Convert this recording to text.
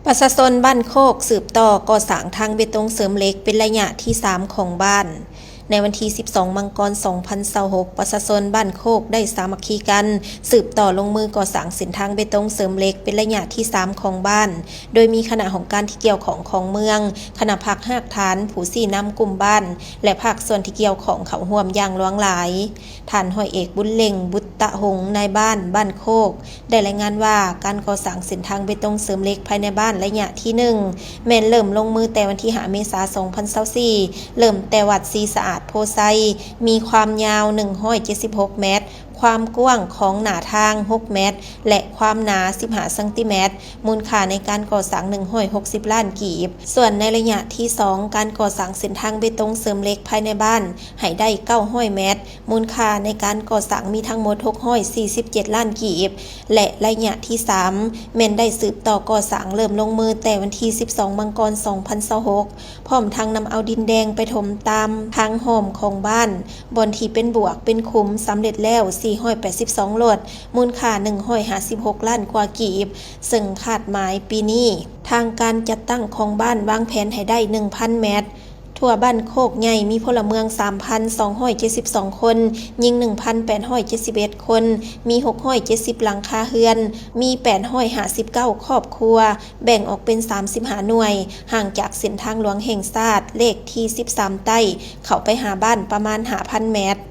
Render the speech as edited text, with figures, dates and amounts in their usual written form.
ประชาชนบ้านโคกสืบต่อก่อสร้างทางเบตงเสริมเหล็กเป็นระยะที่ 3 ของบ้านในวันที่ 12 มังกร 2026 ประชาชนบ้านโคกได้สามัคคีกันสืบต่อลงมือก่อสร้างเส้นทางเบตงเสริมเหล็กเป็นระยะที่ 3 ของบ้านโดยมีคณะของการที่เกี่ยวของเมืองคณะภาคหากฐานผู้สี่นำกลุ่มบ้านและภาคส่วนที่เกี่ยวของเขาห่วมอย่างหลวงหลายท่านห้อยเอกบุญเล่งบุตตะหงนายบ้านโคกได้รายงานว่าการก่อสร้างเส้นทางเบตงเสริมเหล็กภายในบ้านระยะที่ 1แม่นเริ่มลงมือแต่วันที่5 เมษายน 2024เริ่มแต่วัดศรีสะอาดโพไซมีความยาว176 เมตรความกว้างของหน้าทาง6 เมตรและความหนา15 เซนติเมตรมูลค่าในการก่อสร้าง160 ล้านกีบส่วนในระยะที่ 2การก่อสร้างเส้นทางเบตงเสริมเหล็กภายในบ้านให้ได้900 เมตรมูลค่าในการก่อสร้างมีทั้งหมด647 ล้านกีบและระยะที่3แม่นได้สืบต่อก่อสร้างเริ่มลงมือแต่วันที่ 12 มังกร 2026พร้อมทางนำเอาดินแดงไปถมตามทางหอมของบ้านบอนที่เป็นบวกเป็นขุมสำเร็จแล้ว482 โหลดมูลค่า156 ล้านกว่ากีบซึ่งคาดหมายปีนี้ทางการจัดตั้งของบ้านวางแผนให้ได้ 1,000 เมตรทั่วบ้านโคกใหญ่มีพลเมือง 3,272 คนยิง 1,871 คนมี670หลังคาเรือนมี859ครอบครัวแบ่งออกเป็น35หน่วยห่างจากเส้นทางหลวงแห่งชาติเลขที่13ใต้เข้าไปหาบ้านประมาณ 5,000 เมตร